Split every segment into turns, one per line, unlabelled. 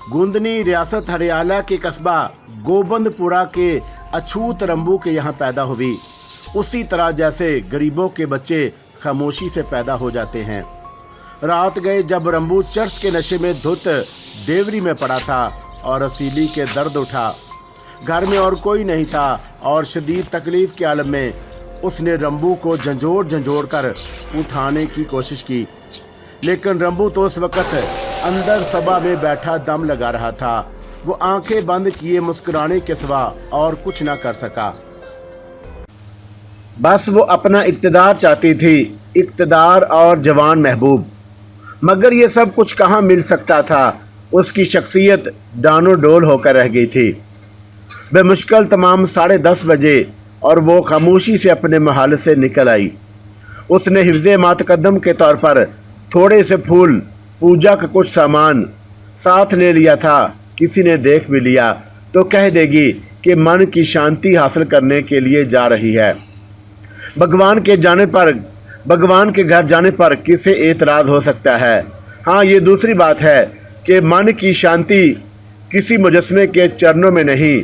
गुंदनी रियासत हरियाणा के कस्बा गोबंदपुरा के अछूत रंबू के यहाँ पैदा हुई। उसी तरह जैसे गरीबों के बच्चे खामोशी से पैदा हो जाते हैं। रात गए जब रंबू चर्च के नशे में धुत देवरी में पड़ा था और रसीली के दर्द उठा। घर में और कोई नहीं था और शदीद तकलीफ के आलम में उसने रंबू को झंझोड़ कर उठाने की कोशिश की, लेकिन रंबू तो उस वक्त अंदर सभा में बैठा दम लगा रहा था। वो आंखें बंद किए मुस्कुराने के सिवा और कुछ ना कर सका। बस वो अपना इक्तदार चाहती थी, इक्तदार और जवान महबूब। मगर ये सब कुछ कहाँ मिल सकता था। उसकी शख्सियत डानोडोल होकर रह गई थी। बेमुश्किल तमाम 10:30 बजे और वो खामोशी से अपने महल से निकल आई। उसने हिफ्ज़े मातकद्दम के तौर पर थोड़े से फूल, पूजा का कुछ सामान साथ ले लिया था। किसी ने देख भी लिया तो कह देगी कि मन की शांति हासिल करने के लिए जा रही है। भगवान के घर जाने पर किसे एतराज़ हो सकता है। हाँ, ये दूसरी बात है कि मन की शांति किसी मुजस्मे के चरणों में नहीं,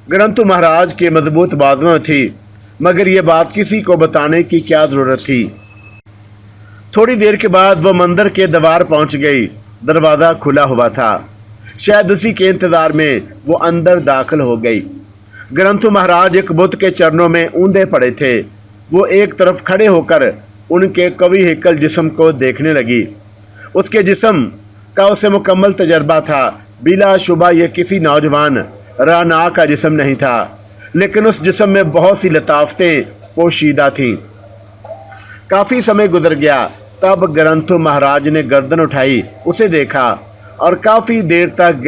ग्रंथु महाराज के मजबूत बाजुओं में थी। मगर ये बात किसी को बताने की क्या जरूरत थी। थोड़ी देर के बाद वो मंदिर के द्वार पहुंच गई। दरवाजा खुला हुआ था। शायद उसी के इंतजार में वो अंदर दाखिल हो गई। ग्रंथु महाराज एक बुत के चरणों में ऊंधे पड़े थे। वो एक तरफ खड़े होकर उनके कवि हेकल जिस्म को देखने लगी। उसके जिस्म का उसे मुकम्मल तजर्बा था। बिलाशुबा ये किसी नौजवान राना का जिस्म नहीं था, लेकिन उस जिस्म में बहुत सी लताफतें पोशीदा थीं। काफ़ी समय गुजर गया। तब ग्रंथु महाराज ने गर्दन उठाई, उसे देखा और काफ़ी देर तक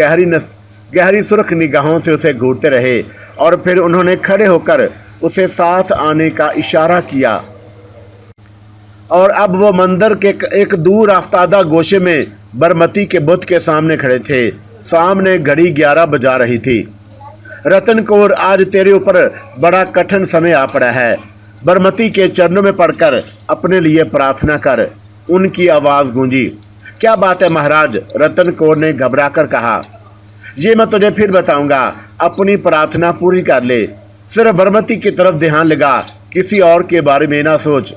गहरी सुर्ख निगाहों से उसे घूरते रहे और फिर उन्होंने खड़े होकर उसे साथ आने का इशारा किया। और अब वो मंदिर के एक दूर आफ्तादा गोशे में बरमती के बुत के सामने खड़े थे। सामने घड़ी 11 बजा रही थी। रतन कौर, आज तेरे ऊपर बड़ा कठिन समय आ पड़ा है। बरमती के चरणों में पड़कर अपने लिए प्रार्थना कर। उनकी आवाज़ गूंजी। क्या बात है महाराज, रतन कौर ने घबरा कर कहा। ये मैं तुझे फिर बताऊंगा, अपनी प्रार्थना पूरी कर ले। सिर्फ बरमती की तरफ ध्यान लगा, किसी और के बारे में ना सोच।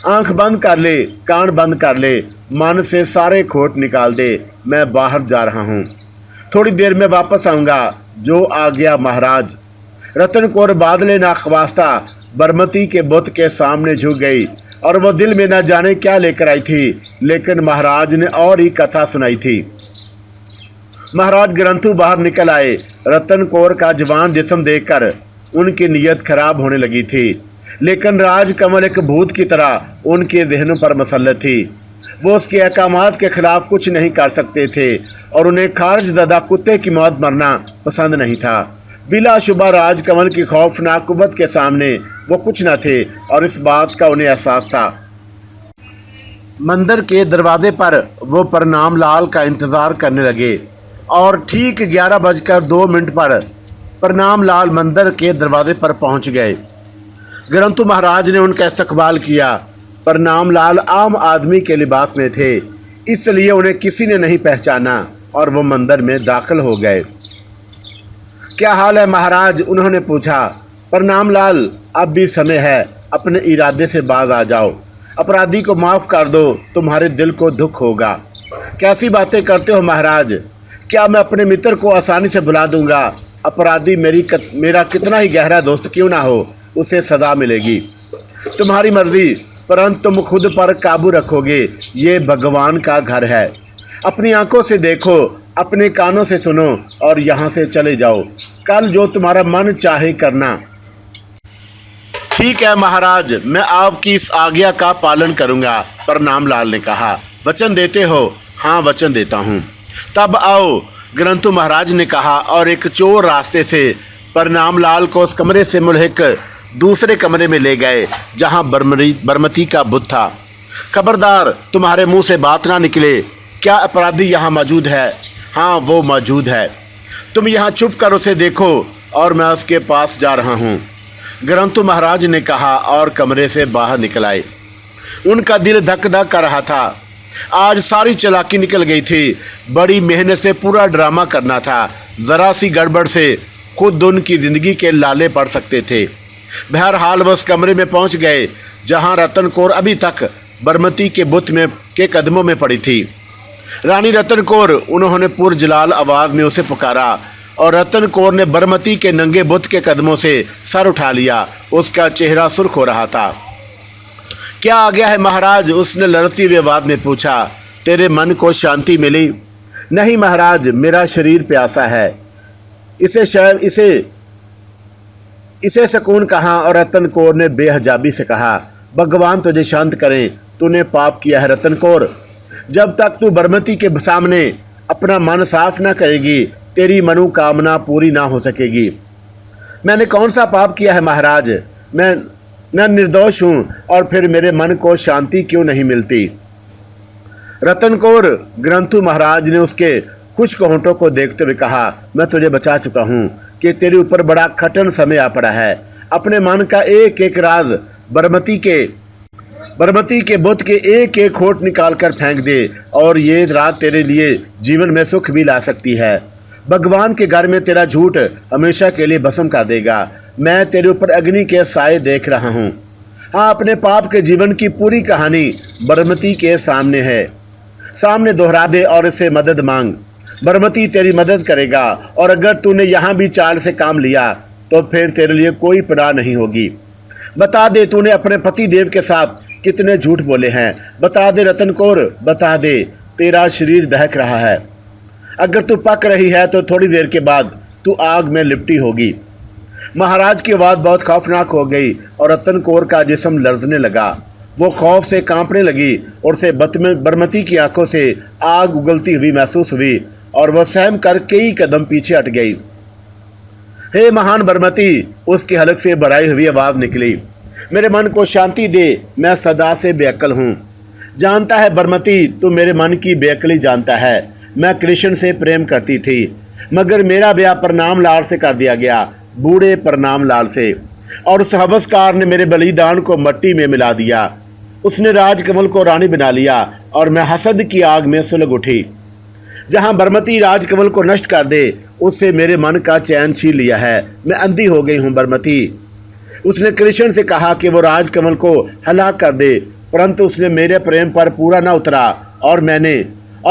आंख बंद कर ले, कान बंद कर ले, मन से सारे खोट निकाल दे। मैं बाहर जा रहा हूँ, थोड़ी देर में वापस आऊंगा। जो आ गया महाराज। रतन कौर बादले नाखवास्ता बरमती के बुत के सामने झुक गई और वो दिल में न जाने क्या लेकर आई थी, लेकिन महाराज ने और ही कथा सुनाई थी। महाराज ग्रंथु बाहर निकल आए। रतन कौर का जवान जिस्म देखकर उनकी नीयत खराब होने लगी थी, लेकिन राजकमल एक भूत की तरह उनके जहनों पर मसल्लत थी। वो उसके अहकामात के खिलाफ कुछ नहीं कर सकते थे और उन्हें खारिज ज़दा कुत्ते की मौत मरना पसंद नहीं था। बिलाशुबा राजकमल की खौफनाक कुव्वत के सामने वो कुछ न थे और इस बात का उन्हें एहसास था। मंदिर के दरवाजे पर वो प्रणाम लाल का इंतजार करने लगे और ठीक 11:02 पर प्रणाम लाल मंदिर के दरवाजे पर पहुंच गए। ग्रंथु महाराज ने उनका इस्तकबाल किया। प्रणाम लाल आम आदमी के लिबास में थे, इसलिए उन्हें किसी ने नहीं पहचाना और वो मंदिर में दाखिल हो गए। क्या हाल है महाराज, उन्होंने पूछा। प्रणाम लाल, अब भी समय है, अपने इरादे से बाज आ जाओ। अपराधी को माफ़ कर दो, तुम्हारे दिल को दुख होगा। कैसी बातें करते हो महाराज, क्या मैं अपने मित्र को आसानी से भुला दूंगा? अपराधी मेरा कितना ही गहरा दोस्त क्यों ना हो, उसे सजा मिलेगी। तुम्हारी मर्जी, परंतु तुम खुद पर काबू रखोगे। ये भगवान का घर है। अपनी आंखों से देखो, अपने कानों से सुनो और यहाँ से चले जाओ। कल जो तुम्हारा मन चाहे करना। ठीक है महाराज, मैं आपकी इस आज्ञा का पालन करूंगा, प्रणाम लाल ने कहा। वचन देते हो? हाँ, वचन देता हूँ। तब आओ, ग्रंथु महाराज ने कहा और एक चोर रास्ते से प्रणाम लाल को उस कमरे से मुल्हिक दूसरे कमरे में ले गए जहाँ बरमती का बुत था। खबरदार, तुम्हारे मुंह से बात ना निकले। क्या अपराधी यहाँ मौजूद है? हाँ, वो मौजूद है। तुम यहाँ छुप कर उसे देखो और मैं उसके पास जा रहा हूँ, ग्रंथु महाराज ने कहा और कमरे से बाहर निकल आए। उनका दिल धक धक कर रहा था। आज सारी चालाकी निकल गई थी। बड़ी मेहनत से पूरा ड्रामा करना था। जरा सी गड़बड़ से खुद उनकी जिंदगी के लाले पड़ सकते थे। बहरहाल वह उस कमरे में पहुंच गए जहां रतन कौर अभी तक बरमती के बुत में के कदमों में पड़ी थी। रानी रतन कौर, उन्होंने पुरजलाल आवाज में उसे पुकारा और रतन कौर ने बरमती के नंगे बुत के कदमों से सर उठा लिया। उसका चेहरा सुर्ख हो रहा था। क्या आ गया है महाराज? उसने लड़ती हुई आवाज में पूछा। तेरे मन को शांति मिली? नहीं महाराज, मेरा शरीर प्यासा है। इसे सुकून कहाँ? और रतन कौर ने बेहजाबी से कहा। भगवान तुझे शांत करें, तूने पाप किया है रतन कौर। जब तक तू बरमती के सामने अपना मन साफ ना करेगी, तेरी मनोकामना पूरी ना हो सकेगी। मैंने कौन सा पाप किया है महाराज? मैं निर्दोष हूं, और फिर मेरे मन को शांति क्यों नहीं मिलती? रतन कौर, ग्रंथु महाराज ने उसके खुश्क होंठों को देखते हुए कहा। मैं तुझे बचा चुका हूं कि तेरे ऊपर बड़ा कठिन समय आ पड़ा है। अपने मन का एक एक राज बरमती के बुत के एक एक होठ निकाल कर फेंक दे, और ये रात तेरे लिए जीवन में सुख भी ला सकती है। भगवान के घर में तेरा झूठ हमेशा के लिए भस्म कर देगा। मैं तेरे ऊपर अग्नि के साए देख रहा हूँ। हाँ, अपने पाप के जीवन की पूरी कहानी बरमती के सामने है। सामने दोहरा दे और इससे मदद मांग। बरमती तेरी मदद करेगा, और अगर तूने यहाँ भी चाल से काम लिया तो फिर तेरे लिए कोई पनाह नहीं होगी। बता दे तूने अपने पति देव के साथ कितने झूठ बोले हैं। बता दे रतन कौर, बता दे। तेरा शरीर दहक रहा है। अगर तू पक रही है तो थोड़ी देर के बाद तू आग में लिपटी होगी। महाराज की आवाज बहुत खौफनाक हो गई और रतन कौर का जिस्म लर्जने लगा। वो खौफ से कांपने लगी और उसे बरमती की आंखों से आग उगलती हुई महसूस हुई, और वह सहम कर कई कदम पीछे हट गई। हे महान बरमती, उसकी हलक से भराई हुई आवाज निकली। मेरे मन को शांति दे, मैं सदा से बेअक्ल हूँ। जानता है बरमती, तू मेरे मन की बेअक्ली जानता है। मैं कृष्ण से प्रेम करती थी, मगर मेरा ब्याह प्रणाम लाल से कर दिया गया, बूढ़े प्रणाम लाल से, और उस हवसकार ने मेरे बलिदान को मिट्टी में मिला दिया। उसने राजकमल को रानी बना लिया और मैं हसद की आग में सुलग उठी। जहां बरमती राजकमल को नष्ट कर दे, उससे मेरे मन का चैन छीन लिया है। मैं अंधी हो गई हूं बरमती। उसने कृष्ण से कहा कि वो राजकमल को हलाक कर दे, परंतु उसने मेरे प्रेम पर पूरा न उतरा, और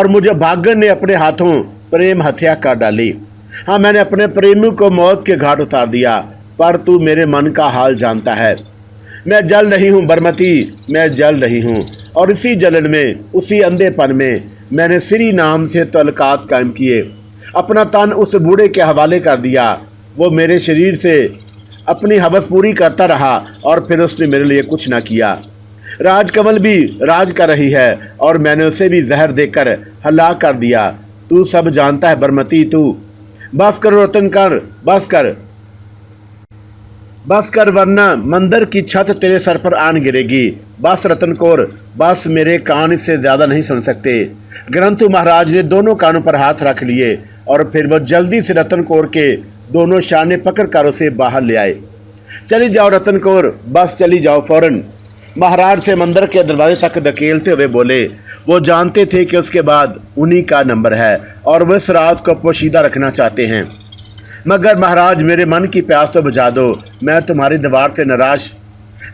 मुझे भाग्य ने अपने हाथों प्रेम हत्या कर डाली। हाँ, मैंने अपने प्रेमी को मौत के घाट उतार दिया, पर तू मेरे मन का हाल जानता है। मैं जल रही हूँ बरमती, मैं जल रही हूँ, और इसी जलन में, उसी अंधेपन में मैंने सिरी नाम से तल्लुकात कायम किए। अपना तन उस बूढ़े के हवाले कर दिया। वो मेरे शरीर से अपनी हवस पूरी करता रहा, और फिर उसने मेरे लिए कुछ ना किया। राजकमल भी राज कर रही है, और मैंने उसे भी जहर देकर हलाक कर दिया। तू सब जानता है बरमती। तू बस कर रतन कर, बस कर, वरना मंदिर की छत तेरे सर पर आन गिरेगी। बस रतन कौर, बस, मेरे कान इससे ज्यादा नहीं सुन सकते। ग्रंथु महाराज ने दोनों कानों पर हाथ रख लिए, और फिर वह जल्दी से रतन कौर के दोनों शाने पकड़कर उसे बाहर ले आए। चली जाओ रतन कौर, बस चली जाओ फौरन, महाराज से मंदिर के दरवाजे तक धकेलते हुए बोले। वो जानते थे कि उसके बाद उन्हीं का नंबर है, और वह इस रात को पोशीदा रखना चाहते हैं। मगर महाराज, मेरे मन की प्यास तो बुझा दो। मैं तुम्हारी दीवार से निराश।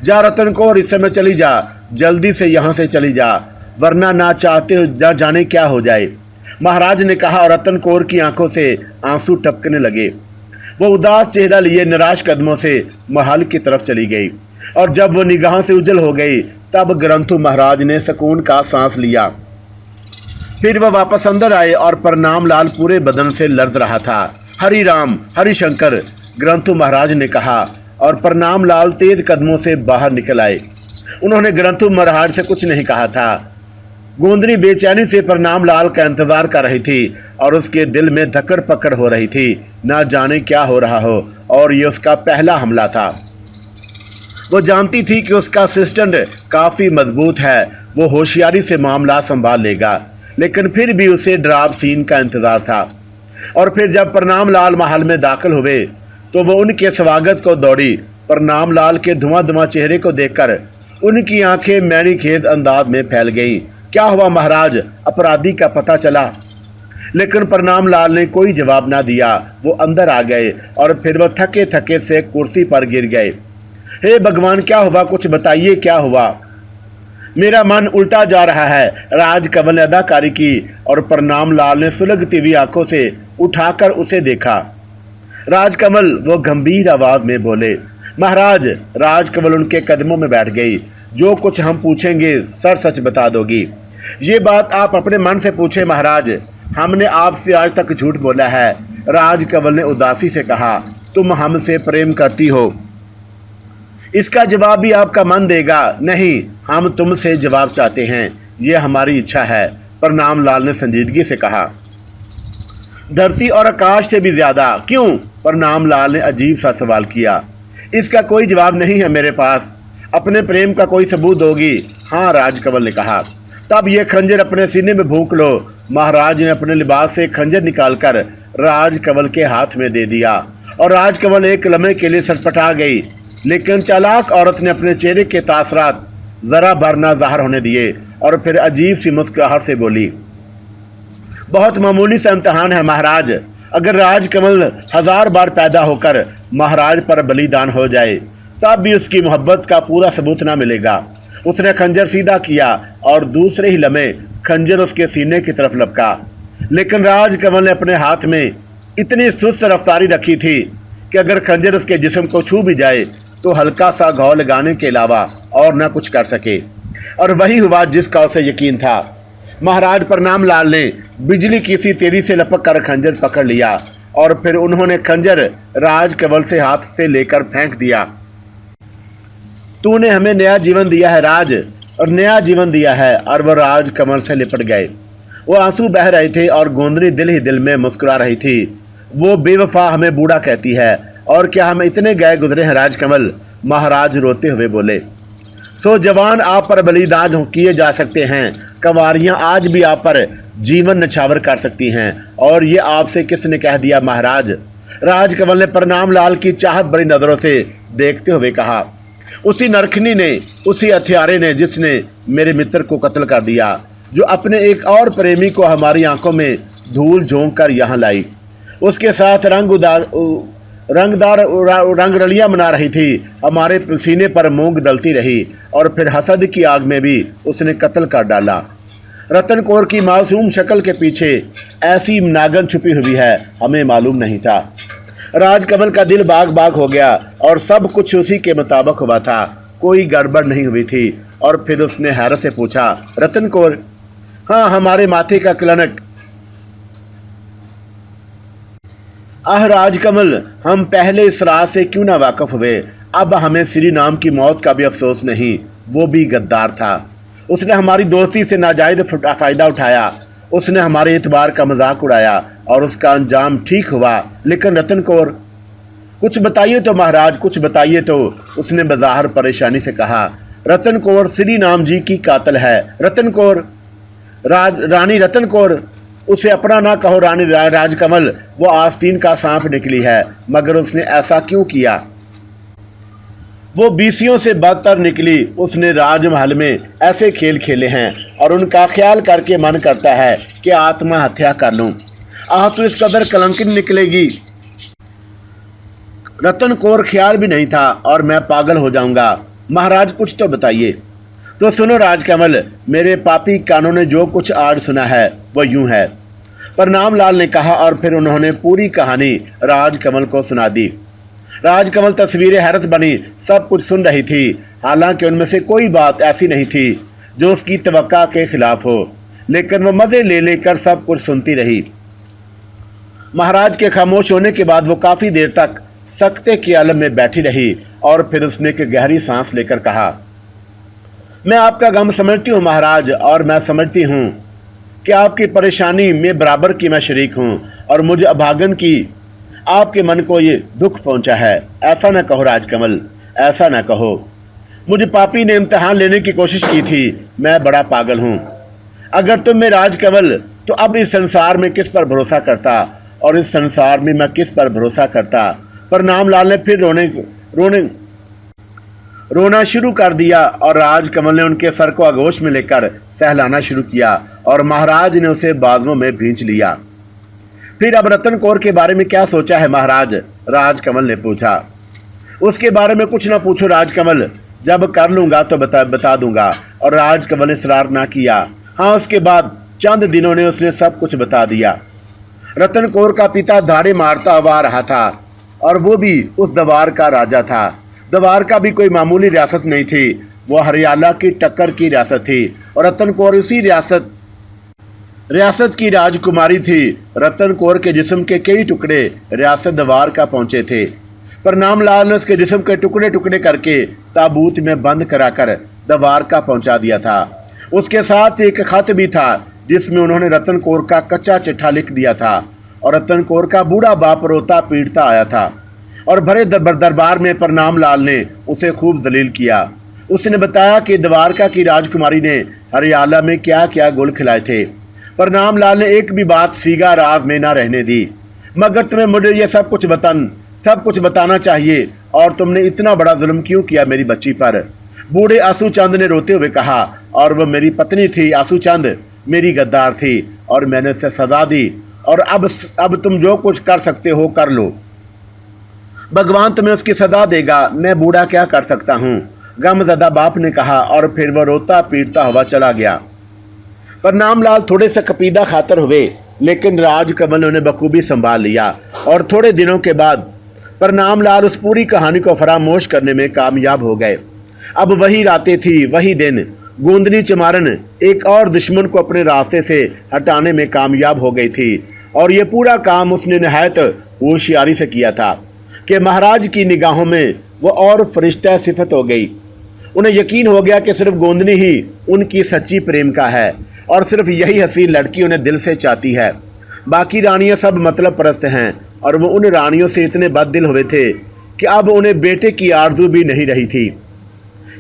जा रतन कौर, इस समय चली जा, जल्दी से यहाँ से चली जा, वरना ना चाहते हो ना जाने क्या हो जाए, महाराज ने कहा, और रतन कौर की आंखों से आंसू टपकने लगे। वो उदास चेहरा लिए निराश कदमों से महल की तरफ चली गई, और जब वो निगाह से उजल हो गई, तब ग्रंथु महाराज ने सुकून का सांस लिया। फिर वह वापस अंदर आए, और प्रणाम लाल पूरे बदन से लर्ज रहा था। हरि राम, हरि शंकर, ग्रंथु महाराज ने कहा, और प्रणाम लाल तेज कदमों से बाहर निकल आए। उन्होंने ग्रंथु महाराज से कुछ नहीं कहा था। गोंदनी बेचैनी से प्रणाम लाल का इंतजार कर रही थी, और उसके दिल में धक्कड़ पकड़ हो रही थी। ना जाने क्या हो रहा हो, और ये उसका पहला हमला था। वो जानती थी कि उसका असिस्टेंट काफी मजबूत है, वो होशियारी से मामला संभाल लेगा, लेकिन फिर भी उसे ड्राप सीन का इंतजार था। और फिर जब प्रणाम लाल महल में दाखिल हुए, तो वो उनके स्वागत को दौड़ी। प्रणाम लाल के धुआं धुआं चेहरे को देखकर उनकी आंखें मैनी खेत अंदाज में फैल गईं। क्या हुआ महाराज, अपराधी का पता चला? लेकिन प्रणाम लाल ने कोई जवाब ना दिया। वो अंदर आ गए और फिर वो थके थके से कुर्सी पर गिर गए। हे भगवान, क्या हुआ, कुछ बताइए, क्या हुआ? मेरा मन उल्टा जा रहा है, राजकमल ने अदाकारी की और प्रणाम लाल ने सुलगती हुई आंखों से उठाकर उसे देखा। राजकमल, वो गंभीर आवाज में बोले। महाराज, राजकमल उनके कदमों में बैठ गई। जो कुछ हम पूछेंगे सर सच बता दोगी। ये बात आप अपने मन से पूछे महाराज, हमने आपसे आज तक झूठ बोला है। राजकमल ने उदासी से कहा। तुम हमसे प्रेम करती हो, इसका जवाब भी आपका मन देगा। नहीं, हम तुमसे जवाब चाहते हैं, यह हमारी इच्छा है, प्रणाम लाल ने संजीदगी से कहा। धरती और आकाश से भी ज्यादा? क्यों? प्रणाम लाल ने अजीब सा सवाल किया। इसका कोई जवाब नहीं है मेरे पास। अपने प्रेम का कोई सबूत दोगी? हाँ, राजकमल ने कहा। तब ये खंजर अपने सीने में भूक लो। महाराज ने अपने लिबास से खंजर निकालकर राजकमल के हाथ में दे दिया और राजकमल एक लम्हे के लिए सटपटा गई। लेकिन चालाक औरत ने अपने चेहरे के तासरात जरा भर ना जाहिर होने दिए और फिर अजीब सी मुस्कुराहट से बोली, बहुत मामूली सा इम्तिहान है महाराज। अगर राजकमल 1000 बार पैदा होकर महाराज पर बलिदान हो जाए तब भी उसकी मोहब्बत का पूरा सबूत ना मिलेगा। उसने खंजर सीधा किया और दूसरे ही लम्हे खंजर उसके सीने की तरफ लपका। लेकिन राजकमल ने अपने हाथ में इतनी सुस्त रफ्तारी रखी थी कि अगर खंजर उसके जिस्म को छू भी जाए तो हल्का सा घाव लगाने के अलावा और न कुछ कर सके। और वही हुआ जिसका उसे यकीन था। महाराज प्रणाम लाल ने बिजली की सी तेजी से लपक कर खंजर पकड़ लिया और फिर उन्होंने खंजर राजकमल से हाथ से लेकर फेंक दिया। तूने हमें नया जीवन दिया है राज, और नया जीवन दिया है। और वह राजकमल से लिपट गए। वो आंसू बह रहे थे और गोंदली दिल ही दिल में मुस्कुरा रही थी। वो बेवफा हमें बूढ़ा कहती है, और क्या हम इतने गए गुजरे हैं राजकमल? महाराज रोते हुए बोले। सो जवान आप पर बलिदान किए जा सकते हैं, कंवारियां आज भी आप पर जीवन नछावर कर सकती हैं, और ये आपसे किसने कह दिया महाराज? राजकमल ने प्रणाम लाल की चाहत भरी नजरों से देखते हुए कहा। उसी नरखनी ने, उसी हथियारे ने जिसने मेरे मित्र को कत्ल कर दिया, जो अपने एक और प्रेमी को हमारी आंखों में धूल झोंक कर यहाँ लाई। उसके साथ रंग रलियां मना रही थी, हमारे सीने पर मूंग दलती रही, और फिर हसद की आग में भी उसने कत्ल कर डाला। रतन कौर की मासूम शक्ल के पीछे ऐसी नागन छुपी हुई है, हमें मालूम नहीं था। राजकमल का दिल बाग बाग हो गया और सब कुछ उसी के मुताबिक हुआ था, कोई गड़बड़ नहीं हुई थी। और फिर उसने हैरत से पूछा, रतन कौर? हाँ, हमारे माथे का क्लिनिक। आह राजकमल, हम पहले इस राज से क्यों ना वाकिफ हुए। अब हमें श्री नाम की मौत का भी अफसोस नहीं, वो भी गद्दार था। उसने हमारी दोस्ती से नाजायज फायदा उठाया, उसने हमारे एतबार का मजाक उड़ाया और उसका अंजाम ठीक हुआ। लेकिन रतन कौर? कुछ बताइए तो महाराज, कुछ बताइए तो, उसने बज़ाहिर परेशानी से कहा। रतन कौर श्री नाम जी की कातिल है। रतन कौर? रानी रतन कौर? उसे अपना ना कहो रानी राजकमल, वो आस्तीन का सांप निकली है। मगर उसने ऐसा क्यों किया? वो बीसियों से बदतर निकली। उसने राजमहल में ऐसे खेल खेले हैं और उनका ख्याल करके मन करता है कि आत्महत्या कर लूं। आह, तो इस कदर कलंकित निकलेगी। रतन कौर ख्याल भी नहीं था और मैं पागल हो जाऊंगा। महाराज कुछ तो बताइए। तो सुनो राजकमल, मेरे पापी कानों ने जो कुछ आज सुना है वो यूं है, प्रणाम लाल ने कहा, और फिर उन्होंने पूरी कहानी राजकमल को सुना दी। राजकमल तस्वीरें हैरत बनी सब कुछ सुन रही थी, हालांकि उनमें से कोई बात ऐसी नहीं थी जो उसकी तवक्का के खिलाफ हो, लेकिन वो मजे ले लेकर सब कुछ सुनती रही। महाराज के खामोश होने के बाद वो काफी देर तक सकते के आलम में बैठी रही और फिर उसने एक गहरी सांस लेकर कहा, मैं आपका गम समझती हूँ महाराज, और मैं समझती हूँ कि आपकी परेशानी में बराबर की मैं शरीक हूँ, और मुझे अभागन की आपके मन को ये दुख पहुंचा है। ऐसा ना कहो राजकमल, ऐसा ना कहो। मुझे पापी ने इम्तिहान लेने की कोशिश की थी, मैं बड़ा पागल हूँ। अगर तुम में राजकमल, तो अब इस संसार में किस पर भरोसा करता, और इस संसार में मैं किस पर भरोसा करता। प्रणाम लाल ने फिर रोना शुरू कर दिया और राजकमल ने उनके सर को आगोश में लेकर सहलाना शुरू किया और महाराज ने उसे बाजुओं में भींच लिया। फिर अब रतन कौर के बारे में क्या सोचा है महाराज? राजकमल ने पूछा। उसके बारे में कुछ ना पूछो राजकमल, जब कर लूंगा तो बता दूंगा। और राजकमल ने इसरार ना किया। हाँ, उसके बाद चंद दिनों ने उसने सब कुछ बता दिया। रतन कौर का पिता धाड़े मारता हुआ आ रहा था और वो भी उस दवार का राजा था। दवार का भी कोई मामूली रियासत नहीं थी, वो हरियाला की टक्कर की रियासत थी और रतन कौर उसी रियासत की राजकुमारी थी। रतन कौर के जिस्म के कई टुकड़े रियासत दवार का पहुंचे थे, पर नामलाल ने उसके जिस्म के टुकड़े टुकड़े करके ताबूत में बंद कराकर दवार का पहुंचा दिया था। उसके साथ एक खत भी था जिसमें उन्होंने रतन कौर का कच्चा चिट्ठा लिख दिया था और रतन कौर का बूढ़ा बाप रोता पीटता आया था और भरे दरबार में प्रणाम लाल ने उसे खूब दलील किया। उसने बताया कि द्वारका की राजकुमारी ने हरियाला में क्या क्या गुल खिलाए थे। प्रणाम लाल ने एक भी बात सीगा राव में ना रहने दी। मगर तुम्हें मुझे ये सब कुछ बताना चाहिए, और तुमने इतना बड़ा जुल्म क्यों किया मेरी बच्ची पर? बूढ़े आंसू चंद ने रोते हुए कहा। और वह मेरी पत्नी थी, आंसू चंद मेरी गद्दार थी और मैंने उसे सजा दी, और अब तुम जो कुछ कर सकते हो कर लो। भगवान तुम्हें उसकी सजा देगा, मैं बूढ़ा क्या कर सकता हूँ, गमज़दा बाप ने कहा। और फिर वह रोता पीटता हुआ चला गया। प्रणाम लाल थोड़े से कपीदा खातर हुए, लेकिन राजकमल ने उन्हें बखूबी संभाल लिया और थोड़े दिनों के बाद प्रणाम लाल उस पूरी कहानी को फरामोश करने में कामयाब हो गए। अब वही रातें थी, वही दिन। गोंदनी चमारन एक और दुश्मन को अपने रास्ते से हटाने में कामयाब हो गई थी, और ये पूरा काम उसने निहायत होशियारी से किया था कि महाराज की निगाहों में वो और फरिश्ता सिफत हो गई। उन्हें यकीन हो गया कि सिर्फ गोंदनी ही उनकी सच्ची प्रेम का है और सिर्फ यही हसीन लड़की उन्हें दिल से चाहती है। बाकी रानियां सब मतलब परस्त हैं, और वो उन रानियों से इतने बददिल हुए थे कि अब उन्हें बेटे की आरज़ू भी नहीं रही थी।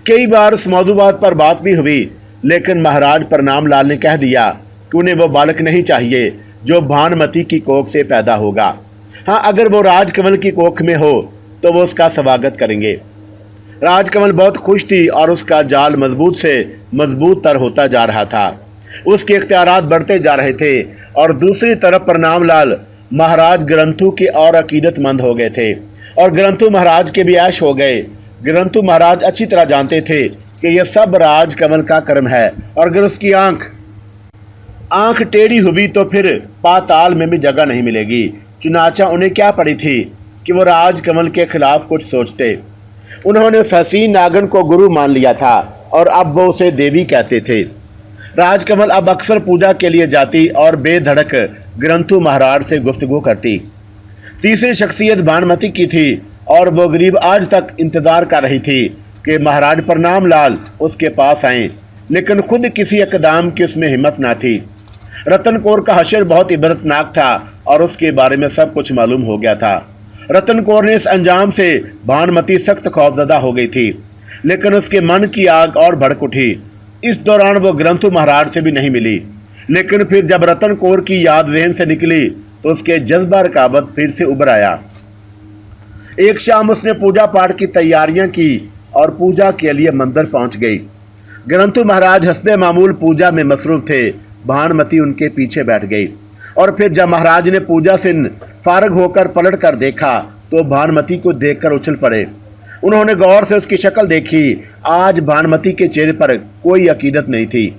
कई बार उस मौजूद पर बात भी हुई, लेकिन महाराज प्रणाम लाल ने कह दिया कि उन्हें वो बालक नहीं चाहिए जो भानुमति की कोख से पैदा होगा। हाँ, अगर वो राजकमल की कोख में हो तो वो उसका स्वागत करेंगे। राजकमल बहुत खुश थी और उसका जाल मजबूत से मजबूत तर होता जा रहा था। उसके इख्तियारात बढ़ते जा रहे थे, और दूसरी तरफ प्रणाम लाल महाराज ग्रंथु के और अकीदतमंद हो गए थे, और ग्रंथु महाराज के भी ऐश हो गए। ग्रंथु महाराज अच्छी तरह जानते थे कि यह सब राजकमल का कर्म है, और अगर उसकी आंख टेढ़ी हुई तो फिर पाताल में भी जगह नहीं मिलेगी। चुनाचा उन्हें क्या पड़ी थी कि वो राजकमल के खिलाफ कुछ सोचते। उन्होंने उस हसीन नागन को गुरु मान लिया था और अब वो उसे देवी कहते थे। राजकमल अब अक्सर पूजा के लिए जाती और बेधड़क ग्रंथु महाराज से गुफ्तगू करती। तीसरी शख्सियत भानुमति की थी, और वो गरीब आज तक इंतजार कर रही थी कि महाराज प्रणाम लाल उसके पास आए, लेकिन खुद किसी इकदाम की उसमें हिम्मत ना थी। रतन कौर का हशर बहुत इबरतनाक था और उसके बारे में सब कुछ मालूम हो गया था। रतन कौर ने इस अंजाम से भानुमति सख्त खौफजदा हो गई थी, लेकिन उसके मन की आग और भड़क उठी। इस दौरान वो ग्रंथु महाराज से भी नहीं मिली, लेकिन फिर जब रतन कौर की याद ज़हन से निकली तो उसके जज्बा रकाबत फिर से उभर आया। एक शाम उसने पूजा पाठ की तैयारियां की और पूजा के लिए मंदिर पहुंच गई। ग्रंथु महाराज हस्बे मामूल पूजा में मसरूफ थे। भानुमति उनके पीछे बैठ गई, और फिर जब महाराज ने पूजा से फारग होकर पलट कर देखा तो भानुमति को देखकर उछल पड़े। उन्होंने गौर से उसकी शक्ल देखी। आज भानुमति के चेहरे पर कोई अकीदत नहीं थी,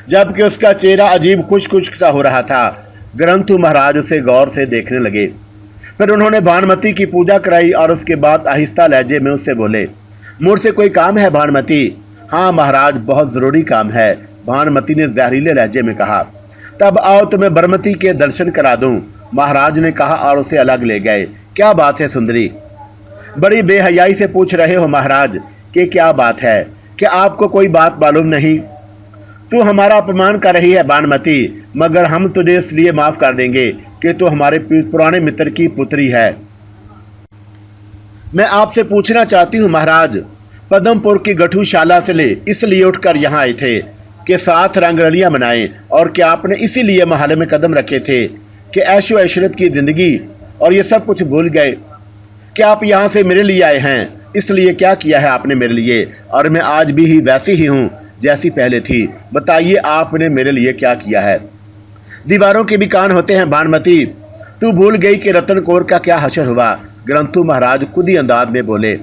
जबकि उसका चेहरा अजीब खुश सा हो रहा था। ग्रंथु महाराज उसे गौर से देखने लगे। फिर उन्होंने भानुमति की पूजा कराई और उसके बाद आहिस्ता लहजे में उससे बोले, मुझसे कोई काम है भानुमति? हाँ महाराज, बहुत जरूरी काम है, भानुमति ने जहरीले लहजे में कहा। तब आओ तुम्हें बरमती के दर्शन करा दूं, महाराज ने कहा और उसे अलग ले गए। क्या बात है सुंदरी? बड़ी बेहयाई से पूछ रहे हो महाराज कि क्या बात है? क्या आपको कोई बात मालूम नहीं? तू हमारा अपमान कर रही है भानुमति, मगर हम तुझे इसलिए माफ कर देंगे कि तू हमारे पुराने मित्र की पुत्री है। मैं आपसे पूछना चाहती हूँ महाराज, पद्मपुर की गठूशाला से इसलिए उठकर यहाँ आए थे कि साथ रंगरलियां मनाएं, और क्या आपने इसीलिए महल में कदम रखे थे कि ऐशो ऐशरत की जिंदगी और ये सब कुछ भूल गए? क्या आप यहाँ से मेरे लिए आए हैं? इसलिए क्या किया है आपने मेरे लिए, और मैं आज भी ही वैसी ही हूँ जैसी पहले थी। बताइए आपने मेरे लिए क्या किया है। दीवारों के भी कान होते हैं भानुमति, तू भूल गई कि रतन कौर का क्या हशर हुआ। ग्रंथु महाराज खुद ही अंदाज में बोले,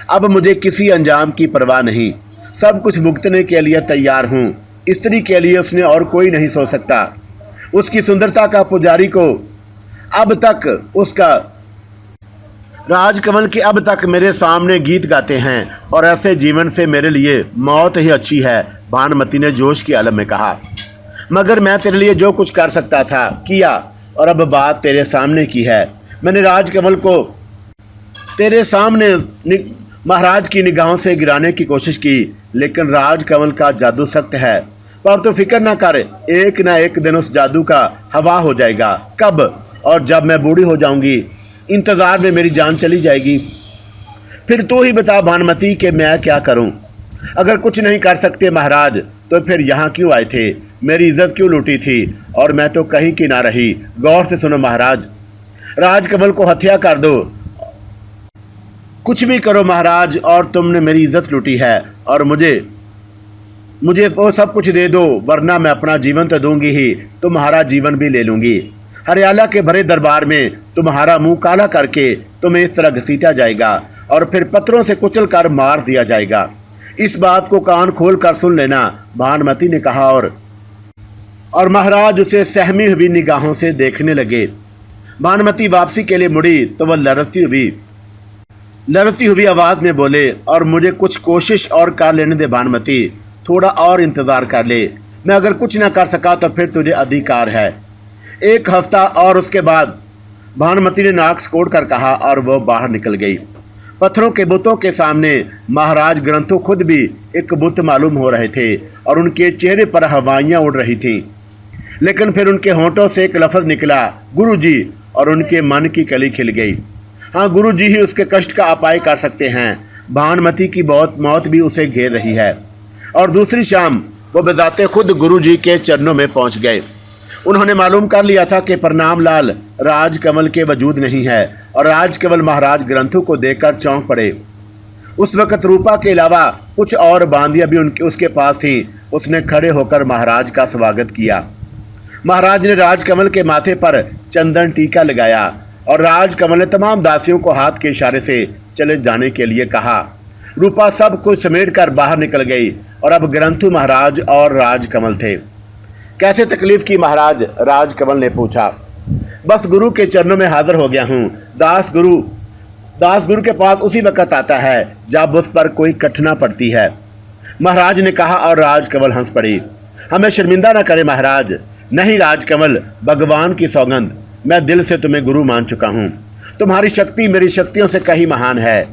अब मुझे किसी अंजाम की परवाह नहीं, सब कुछ भुगतने के लिए तैयार हूँ। स्त्री के लिए उसने और कोई नहीं सोच सकता। उसकी सुंदरता का पुजारी को अब तक उसका राजकमल के अब तक मेरे सामने गीत गाते हैं, और ऐसे जीवन से मेरे लिए मौत ही अच्छी है। भानुमति ने जोश के आलम में कहा, मगर मैं तेरे लिए जो कुछ कर सकता था किया, और अब बात तेरे सामने की है। मैंने राजकमल को तेरे सामने महाराज की निगाहों से गिराने की कोशिश की, लेकिन राजकमल का जादू सख्त है। पर तू फिक्र ना कर, एक ना एक दिन उस जादू का हवा हो जाएगा। कब? और जब मैं बूढ़ी हो जाऊंगी, इंतजार में मेरी जान चली जाएगी। फिर तू ही बता भानुमति कि मैं क्या करूं। अगर कुछ नहीं कर सकते महाराज, तो फिर यहाँ क्यों आए थे? मेरी इज्जत क्यों लूटी थी? और मैं तो कहीं की ना रही। गौर से सुनो महाराज, राजकमल को हत्या कर दो, कुछ भी करो महाराज, और तुमने मेरी इज्जत लूटी है, और मुझे वो सब कुछ दे दो, वरना मैं अपना जीवन तो दूंगी ही, तुम्हारा जीवन भी ले लूंगी। हरियाला के भरे दरबार में तुम्हारा मुंह काला करके तुम्हें इस तरह घसीटा जाएगा, और फिर पत्थरों से कुचल कर मार दिया जाएगा। इस बात को कान खोल कर सुन लेना, भानुमति ने कहा, और महाराज उसे सहमी हुई निगाहों से देखने लगे। भानुमति वापसी के लिए मुड़ी तो वह लड़ती हुई आवाज में बोले, और मुझे कुछ कोशिश और कर लेने दे भानुमति, थोड़ा और इंतजार कर ले। मैं अगर कुछ ना कर सका तो फिर तुझे अधिकार है। एक हफ्ता और उसके बाद भानुमति ने नाक सिकोड़ कर कहा, और वो बाहर निकल गई। पत्थरों के बुतों के सामने महाराज ग्रंथु खुद भी एक बुत मालूम हो रहे थे, और उनके चेहरे पर हवाइयां उड़ रही थीं। लेकिन फिर उनके होंठों से एक लफ्ज निकला, गुरुजी, और उनके मन की कली खिल गई। हाँ, गुरुजी ही उसके कष्ट का उपाय कर सकते हैं। भानुमति की मौत भी उसे घेर रही है। और दूसरी शाम वो बजाते खुद गुरुजी के चरणों में पहुंच गए। उन्होंने मालूम कर लिया था कि प्रणाम लाल राजकमल के वजूद नहीं है, और राजकमल महाराज ग्रंथु को देखकर चौंक पड़े। उस वक्त रूपा के अलावा कुछ और बांदियां भी उसके पास थीं। उसने खड़े होकर महाराज का स्वागत किया। महाराज ने राजकमल के माथे पर चंदन टीका लगाया, और राजकमल ने तमाम दासियों को हाथ के इशारे से चले जाने के लिए कहा। रूपा सब कुछ समेटकर बाहर निकल गई, और अब ग्रंथु महाराज और राजकमल थे। कैसे तकलीफ की महाराज? राजकमल ने पूछा। बस गुरु के चरणों में हाजिर हो गया हूँ। दास गुरु के पास उसी वक्त आता है जब उस पर कोई कठिना पड़ती है, महाराज ने कहा, और राजकमल हंस पड़ी। हमें शर्मिंदा न करे महाराज। नहीं राजकमल, भगवान की सौगंध, मैं दिल से तुम्हें गुरु मान चुका हूँ। तुम्हारी शक्ति मेरी शक्तियों से कहीं महान है।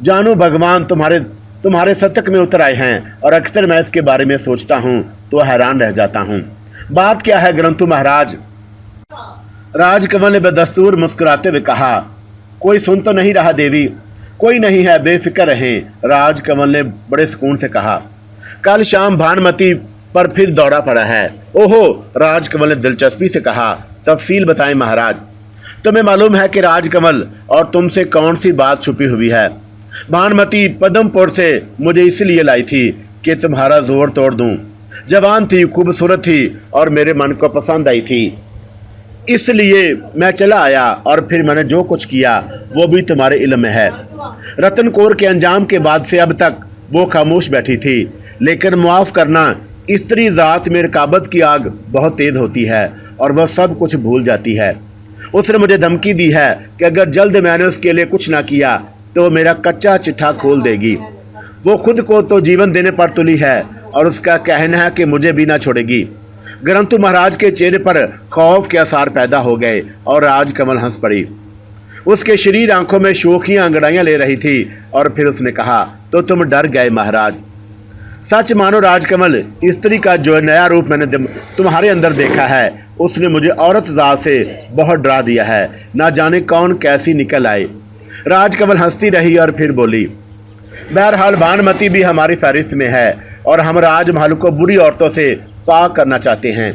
जानू भगवान तुम्हारे सतक में उतर आए हैं, और अक्सर मैं इसके बारे में सोचता हूँ तो हैरान रह जाता हूँ। बात क्या है ग्रंथु महाराज? राजकमल ने बदस्तूर मुस्कुराते हुए कहा। कोई सुन तो नहीं रहा देवी? कोई नहीं है, बेफिक्र रहें, राजकमल ने बड़े सुकून से कहा। कल शाम भानुमति पर फिर दौड़ा पड़ा है। ओहो, राजकमल ने दिलचस्पी से कहा। तफसील बताएं महाराज। तुम्हें मालूम है कि राजकमल और तुमसे कौन सी बात छुपी हुई है? भानुमति पद्मपुर से मुझे इसलिए लाई थी कि तुम्हारा जोर तोड़ दूं। जवान थी, खूबसूरत थी, और मेरे मन को पसंद आई थी, इसलिए मैं चला आया, और फिर मैंने जो कुछ किया वो भी तुम्हारे इल्म में है। रतन कौर के अंजाम के बाद से अब तक वो खामोश बैठी थी, लेकिन मुआफ करना, स्त्री जात में रकाबत की आग बहुत तेज होती है, और वह सब कुछ भूल जाती है। उसने मुझे धमकी दी है कि अगर जल्द मैंने उसके लिए कुछ ना किया तो मेरा कच्चा चिट्ठा खोल देगी। वो खुद को तो जीवन देने पर तुली है, और उसका कहना है कि मुझे भी ना छोड़ेगी। ग्रंथु महाराज के चेहरे पर खौफ के आसार पैदा हो गए, और राजकमल हंस पड़ी। उसके शरीर आंखों में शोखियां अंगड़ाइयां ले रही थी, और फिर उसने कहा, तो तुम डर गए महाराज? सच मानो राजकमल, स्त्री का जो नया रूप मैंने तुम्हारे अंदर देखा है, उसने मुझे औरत जात से बहुत डरा दिया है। ना जाने कौन कैसी निकल आए। राजकमल हंसती रही और फिर बोली, बहरहाल भानुमति भी हमारी फहरिस्त में है, और हम राजमहल को बुरी औरतों से पाक करना चाहते हैं।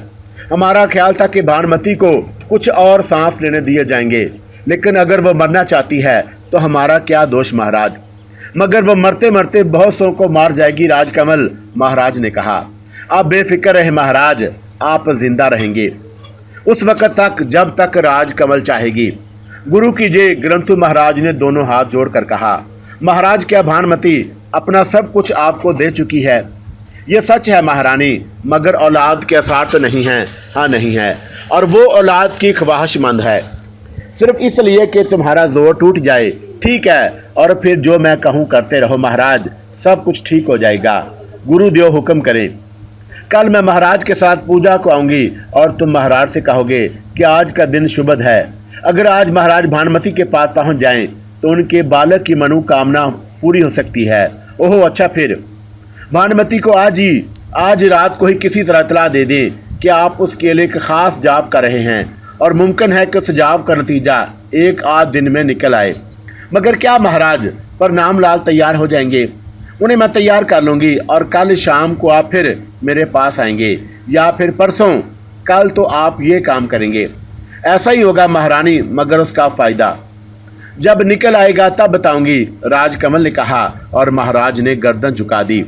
हमारा ख्याल था कि भानुमति को कुछ और सांस लेने दिए जाएंगे, लेकिन अगर वह मरना चाहती है तो हमारा क्या दोष महाराज? मगर वो मरते मरते बहुत सौ को मार जाएगी राजकमल, महाराज ने कहा। आप बेफिक्र रहे महाराज, आप जिंदा रहेंगे उस वक्त तक जब तक राजकमल चाहेगी। गुरु की जय, ग्रंथु महाराज ने दोनों हाथ जोड़कर कहा। महाराज, क्या भानुमति अपना सब कुछ आपको दे चुकी है? ये सच है महारानी, मगर औलाद के आसार तो नहीं है। हाँ नहीं है, और वो औलाद की ख्वाहिशमंद है, सिर्फ इसलिए कि तुम्हारा जोर टूट जाए। ठीक है, और फिर जो मैं कहूँ करते रहो महाराज, सब कुछ ठीक हो जाएगा। गुरुदेव हुक्म करें। कल मैं महाराज के साथ पूजा को आऊंगी और तुम महाराज से कहोगे कि आज का दिन शुभ है। अगर आज महाराज भानुमति के पास पहुंच जाएं तो उनके बालक की मनोकामना पूरी हो सकती है। ओहो अच्छा, फिर भानुमति को आज रात को ही किसी तरह इतला दे दें कि आप उसके लिए एक खास जाप कर रहे हैं और मुमकिन है कि उस जाप का नतीजा एक आध दिन में निकल आए। मगर क्या महाराज, प्रणाम लाल तैयार हो जाएंगे? उन्हें मैं तैयार कर लूंगी और कल शाम को आप फिर मेरे पास आएंगे, या फिर परसों। कल तो आप ये काम करेंगे। ऐसा ही होगा महारानी, मगर उसका फायदा जब निकल आएगा तब बताऊंगी, राजकमल ने कहा, और महाराज ने गर्दन झुका दी।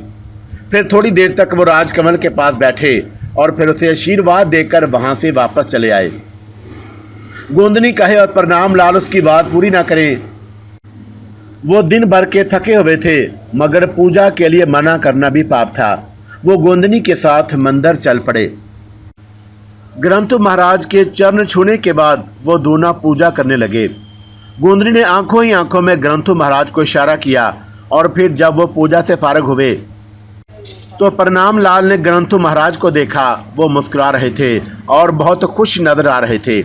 फिर थोड़ी देर तक वो राजकमल के पास बैठे और फिर उसे आशीर्वाद देकर वहां से वापस चले आए। गोंदनी कहे और प्रणाम लाल उसकी बात पूरी ना करें। वो दिन भर के थके हुए थे, मगर पूजा के लिए मना करना भी पाप था। वो गोंदनी के साथ मंदिर चल पड़े। ग्रंथु महाराज के चरण छूने के बाद वो दोनों पूजा करने लगे। गोंदनी ने आंखों ही आंखों में ग्रंथु महाराज को इशारा किया, और फिर जब वो पूजा से फारग हुए तो प्रणाम लाल ने ग्रंथु महाराज को देखा। वो मुस्कुरा रहे थे और बहुत खुश नजर आ रहे थे।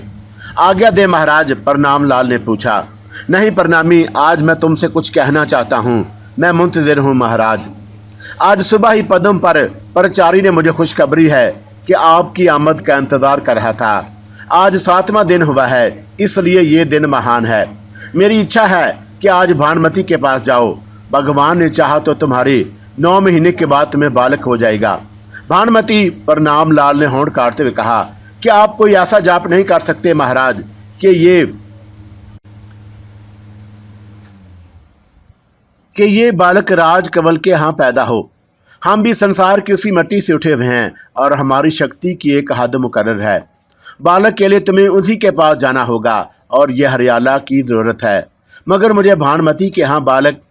आज्ञा दे महाराज, प्रणाम लाल ने पूछा। नहीं प्रणामी, आज मैं तुमसे कुछ कहना चाहता हूँ। मैं मुंतजिर हूँ महाराज। आज सुबह ही पदम पर प्रचारी ने मुझे खुशखबरी है कि आपकी आमद का इंतजार कर रहा था। आज 7वां दिन हुआ है, इसलिए ये दिन महान है। मेरी इच्छा है कि आज भानुमति के पास जाओ। भगवान ने चाहा तो तुम्हारी 9 महीने के बाद तुम्हें बालक हो जाएगा। भानुमति, प्रणाम लाल ने होंठ काटते हुए कहा, कि आप कोई ऐसा जाप नहीं कर सकते महाराज कि ये बालक राजकमल के यहाँ पैदा हो। हम भी संसार की उसी मिट्टी से उठे हुए हैं और हमारी शक्ति की एक हद मुकर्रर है। बालक के लिए तुम्हें उसी के पास जाना होगा और यह हरियाला की जरूरत है। मगर मुझे भानुमति के यहाँ बालक,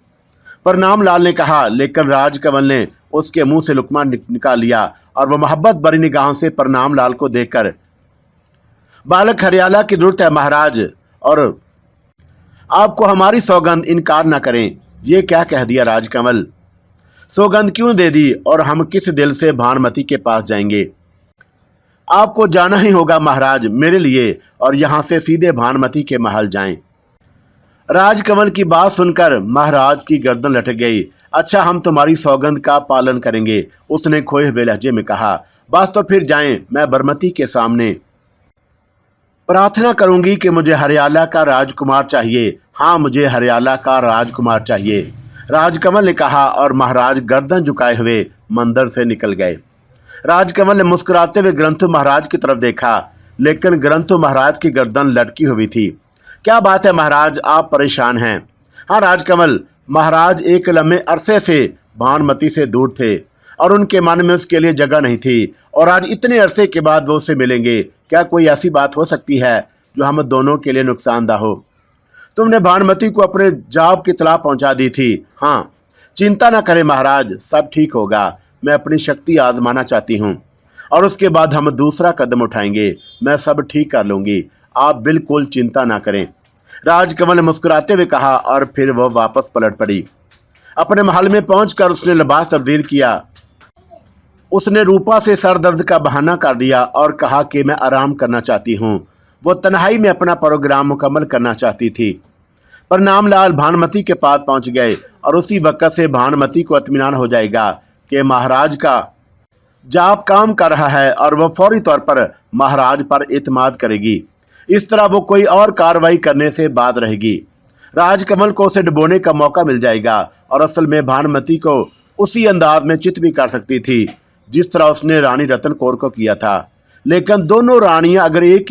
प्रणाम लाल ने कहा, लेकिन राजकमल ने उसके मुंह से लुकमा निकाल लिया और वह मोहब्बत भरी निगाहों से प्रणाम लाल को देखकर, बालक हरियाला की जरूरत है महाराज, और आपको हमारी सौगंध इनकार न करें। ये क्या कह दिया राजकमल? सौगंध क्यों दे दी, और हम किस दिल से भानुमति के पास जाएंगे? आपको जाना ही होगा महाराज मेरे लिए, और यहां से सीधे भानुमति के महल जाएं। राजकमल की बात सुनकर महाराज की गर्दन लटक गई। अच्छा, हम तुम्हारी सौगंध का पालन करेंगे, उसने खोए हुए लहजे में कहा। बस तो फिर जाएं। मैं बरमती के सामने प्रार्थना करूंगी कि मुझे हरियाला का राजकुमार चाहिए। हाँ, मुझे हरियाला का राजकुमार चाहिए, राजकमल ने कहा, और महाराज गर्दन झुकाए हुए मंदिर से निकल गए। राजकमल ने मुस्कुराते हुए ग्रंथु महाराज की तरफ देखा, लेकिन ग्रंथु महाराज की गर्दन लटकी हुई थी। क्या बात है महाराज, आप परेशान हैं? हाँ राजकमल, महाराज एक लंबे अरसे से भानुमति से दूर थे और उनके मन में उसके लिए जगह नहीं थी, और आज इतने अरसे के बाद वो उससे मिलेंगे। क्या कोई ऐसी बात हो सकती है जो हम दोनों के लिए नुकसानदा हो? तुमने भानुमति को अपने जाप की इत्तला पहुंचा दी थी। हाँ, चिंता न करें महाराज, सब ठीक होगा। मैं अपनी शक्ति आजमाना चाहती हूँ और उसके बाद हम दूसरा कदम उठाएंगे। मैं सब ठीक कर लूंगी, आप बिल्कुल चिंता ना करें, राजकमल ने मुस्कुराते हुए कहा, और फिर वह वापस पलट पड़ी। अपने महल में पहुंचकर उसने लिबास तब्दील किया। उसने रूपा से सर दर्द का बहाना कर दिया और कहा कि मैं आराम करना चाहती हूँ। वो तन्हाई में अपना प्रोग्राम मुकम्मल करना चाहती थी। प्रणाम लाल भानुमति के पास पहुंच गए और उसी वक्त से भानुमति को इत्मीनान हो जाएगा कि महाराज का जाप काम कर रहा है और वह फौरी तौर पर महाराज पर इत्माद करेगी। इस तरह वो कोई और कार्रवाई करने से बाज रहेगी। राजकमल को उसे डुबोने का मौका मिल जाएगा और असल में भानुमति को उसी अंदाज में चित भी कर सकती थी जिस तरह उसने रानी रतन कौर को किया था। लेकिन दोनों रानियां अगर एक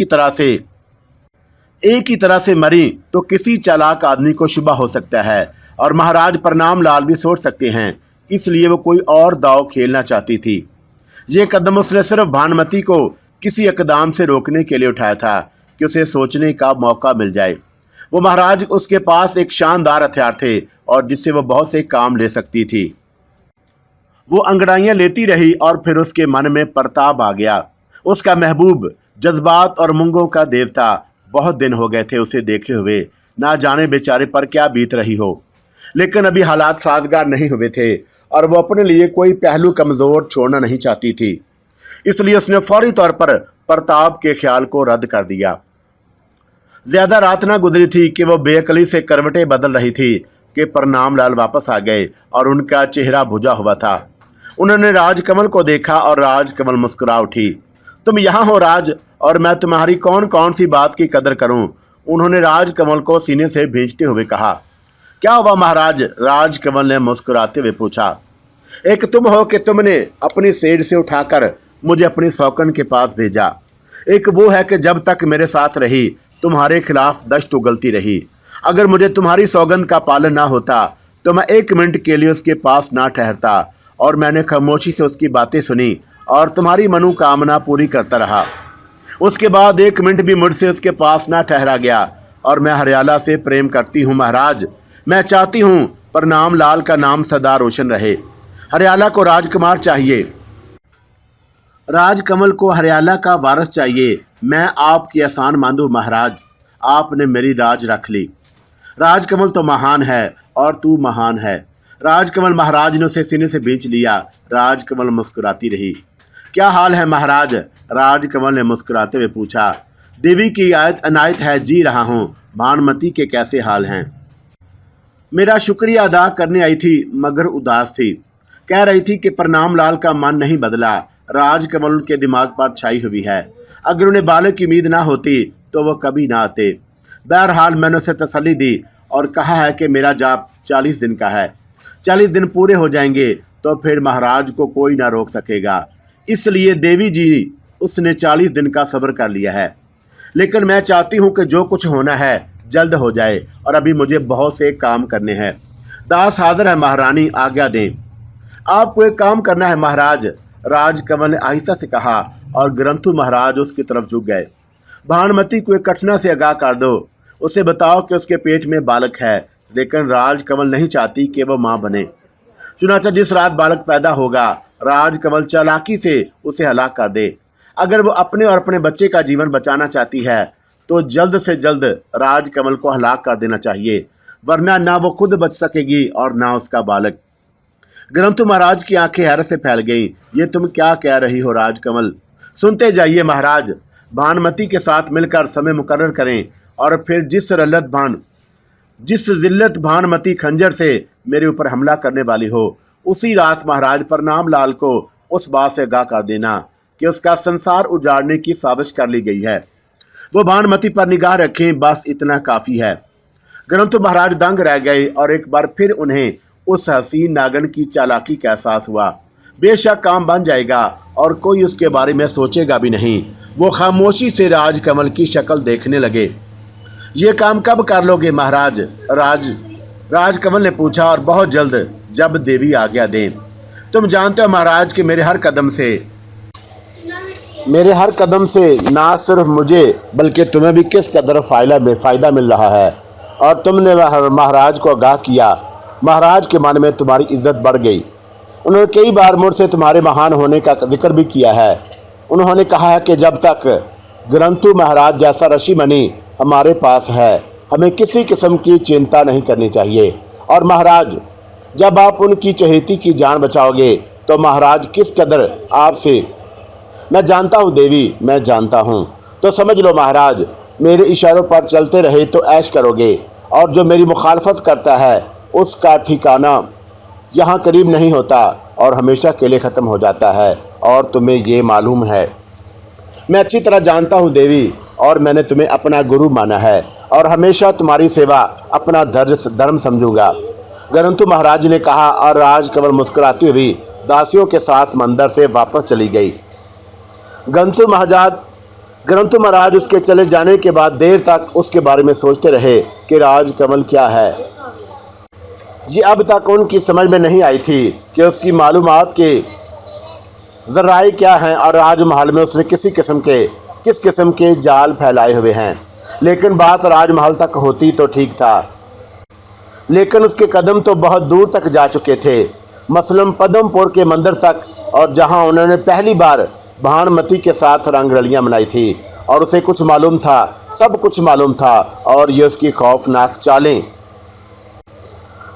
ही तरह से मरी तो किसी चालाक आदमी को शुबा हो सकता है और महाराज प्रणाम लाल भी सोच सकते हैं, इसलिए वो कोई और दाव खेलना चाहती थी। ये कदम उसने सिर्फ भानुमति को किसी इकदाम से रोकने के लिए उठाया था कि उसे सोचने का मौका मिल जाए। वो महाराज उसके पास एक शानदार हथियार थे और जिससे वो बहुत से काम ले सकती थी। वो अंगड़ाइयां लेती रही और फिर उसके मन में प्रताप आ गया। उसका महबूब जज्बात और मूंगों का देवता, बहुत दिन हो गए थे उसे देखे हुए, ना जाने बेचारे पर क्या बीत रही हो। लेकिन अभी हालात साजगार नहीं हुए थे और वो अपने लिए कोई पहलू कमजोर छोड़ना नहीं चाहती थी। इसलिए उसने फौरी तौर पर प्रताप के ख्याल को रद्द कर दिया। ज्यादा रात ना गुजरी थी कि वो बेअकली से करवटें बदल रही थी कि प्रणाम लाल वापस आ गए और उनका चेहरा बुझा हुआ था। उन्होंने राजकमल को देखा और राजकमल मुस्कुरा उठी। तुम यहाँ हो राज, और मैं तुम्हारी कौन कौन सी बात की कदर करूं? उन्होंने राजकमल को सीने से भींचते हुए कहा। क्या हुआ महाराज? राजकमल ने मुस्कुराते हुए पूछा। एक तुम हो कि तुमने अपनी सेज से उठाकर मुझे अपनी सौकन के पास भेजा। एक वो है कि जब तक मेरे साथ रही तुम्हारे खिलाफ दश्त उगलती रही। अगर मुझे तुम्हारी सौगंध का पालन ना होता तो मैं एक मिनट के लिए उसके पास ना ठहरता, और मैंने खामोशी से उसकी बातें सुनी और तुम्हारी मनोकामना पूरी करता रहा। उसके बाद एक मिनट भी मुझसे उसके पास ना ठहरा गया, और मैं हरियाला से प्रेम करती हूँ महाराज। मैं चाहती हूँ प्रणाम लाल का नाम सदा रोशन रहे। हरियाला को राजकुमार चाहिए, राजकमल को हरियाला का वारस चाहिए। मैं आपकी एहसान मानूं महाराज, आपने मेरी राज रख ली। राजकमल तो महान है और तू महान है। राजकमल, महाराज ने उसे सीने से भींच लिया। राजकमल मुस्कुराती रही। क्या हाल है महाराज? राजकमल ने मुस्कुराते हुए पूछा। देवी की अनायत है, जी रहा हूँ। भानुमति के कैसे हाल हैं? मेरा शुक्रिया अदा करने आई थी मगर उदास थी। कह रही थी कि प्रणाम लाल का मन नहीं बदला। राजकमल उनके दिमाग पर छाई हुई है। अगर उन्हें बालक की उम्मीद ना होती तो वो कभी ना आते। बहरहाल मैंने उसे तसल्ली दी और कहा है कि मेरा जाप 40 दिन का है। 40 दिन पूरे हो जाएंगे तो फिर महाराज को कोई ना रोक सकेगा। इसलिए देवी जी, उसने 40 दिन का सब्र कर लिया है। लेकिन मैं चाहती हूँ कि जो कुछ होना है जल्द हो जाए, और अभी मुझे बहुत से काम करने हैं। दास हाजिर है महारानी, आज्ञा दें। आपको एक काम करना है महाराज, राजकमल ने आहिस्ता से कहा, और ग्रंथु महाराज उसकी तरफ झुक गए। भानुमति को एक घटना से आगाह कर दो। उसे बताओ कि उसके पेट में बालक है, लेकिन राजकमल नहीं चाहती कि वह मां बने। चुनाचा जिस रात बालक पैदा होगा, राजकमल चालाकी से उसे हलाक कर दे। अगर वो अपने और अपने बच्चे का जीवन बचाना चाहती है तो जल्द से जल्द राजकमल को हलाक कर देना चाहिए, वरना ना वो खुद बच सकेगी और ना उसका बालक। ग्रंथु महाराज की आंखें हैरत से फैल गईं। ये तुम क्या कह रही हो राजकमल? सुनते जाइए महाराज। भानुमति के साथ मिलकर समय मुकर्रर करें, और फिर जिस जिल्लत भानुमति खंजर से मेरे ऊपर हमला करने वाली हो, उसी रात महाराज प्रणाम लाल को उस बात से आगाह कर देना कि उसका संसार उजाड़ने की साजिश कर ली गई है। वो भानुमति पर निगाह रखें, बस इतना काफी है। ग्रंथु महाराज दंग रह गए और एक बार फिर उन्हें उस हसीन नागन की चालाकी का एहसास हुआ। बेशक काम बन जाएगा और कोई उसके बारे में सोचेगा भी नहीं। वो खामोशी से राजकमल की शक्ल देखने लगे। ये काम कब कर लोगे महाराज? राजकमल ने पूछा, और बहुत जल्द, जब देवी आज्ञा दें। तुम जानते हो महाराज कि मेरे हर कदम से ना सिर्फ मुझे बल्कि तुम्हें भी किस कदर फायदा मिल रहा है, और तुमने महाराज को आगाह किया। महाराज के मन में तुम्हारी इज्जत बढ़ गई। उन्होंने कई बार मुझसे तुम्हारे महान होने का जिक्र भी किया है। उन्होंने कहा है कि जब तक ग्रंथु महाराज जैसा ऋषिमुनि हमारे पास है, हमें किसी किस्म की चिंता नहीं करनी चाहिए। और महाराज, जब आप उनकी चहेती की जान बचाओगे तो महाराज किस कदर आपसे। मैं जानता हूँ देवी, मैं जानता हूँ। तो समझ लो महाराज, मेरे इशारों पर चलते रहे तो ऐश करोगे, और जो मेरी मुखालफत करता है उसका ठिकाना यहाँ करीब नहीं होता और हमेशा के लिए ख़त्म हो जाता है, और तुम्हें ये मालूम है। मैं अच्छी तरह जानता हूँ देवी, और मैंने तुम्हें अपना गुरु माना है और हमेशा तुम्हारी सेवा अपना धर्म समझूंगा। ग्रंथु महाराज ने कहा, और राजकमल मुस्कुराती हुई दासियों के साथ मंदिर से वापस चली गई। ग्रंथु महाराज उसके चले जाने के बाद देर तक उसके बारे में सोचते रहे कि राजकमल क्या है। ये अब तक उनकी समझ में नहीं आई थी कि उसकी मालूमात के ज़राए क्या हैं और राजमहल में उसने किस किस्म के जाल फैलाए हुए हैं। लेकिन बात राजमहल तक होती तो ठीक था, लेकिन उसके कदम तो बहुत दूर तक जा चुके थे, मसलन पद्मपुर के मंदिर तक, और जहां उन्होंने पहली बार भानुमति के साथ रंगरलियां मनाई थी। और उसे कुछ मालूम था, सब कुछ मालूम था, और ये उसकी खौफनाक चालें।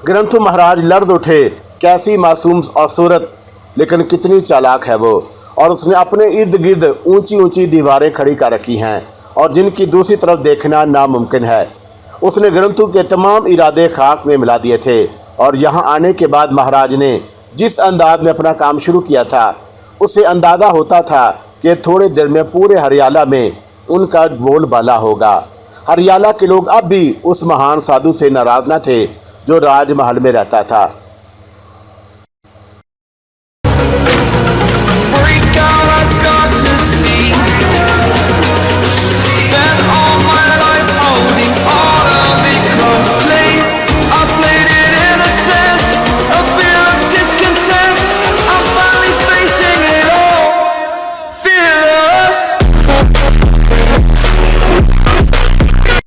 ग्रंथु महाराज लर्ज उठे। कैसी मासूम और सूरत, लेकिन कितनी चालाक है वो। और उसने अपने इर्द गिर्द ऊंची ऊंची दीवारें खड़ी कर रखी हैं और जिनकी दूसरी तरफ देखना नामुमकिन है। उसने ग्रंथु के तमाम इरादे खाक में मिला दिए थे। और यहाँ आने के बाद महाराज ने जिस अंदाज में अपना काम शुरू किया था, उससे अंदाज़ा होता था कि थोड़े देर में पूरे हरियाला में उनका बोलबाला होगा। हरियाला के लोग अब भी उस महान साधु से नाराज न थे जो राजमहल में रहता था।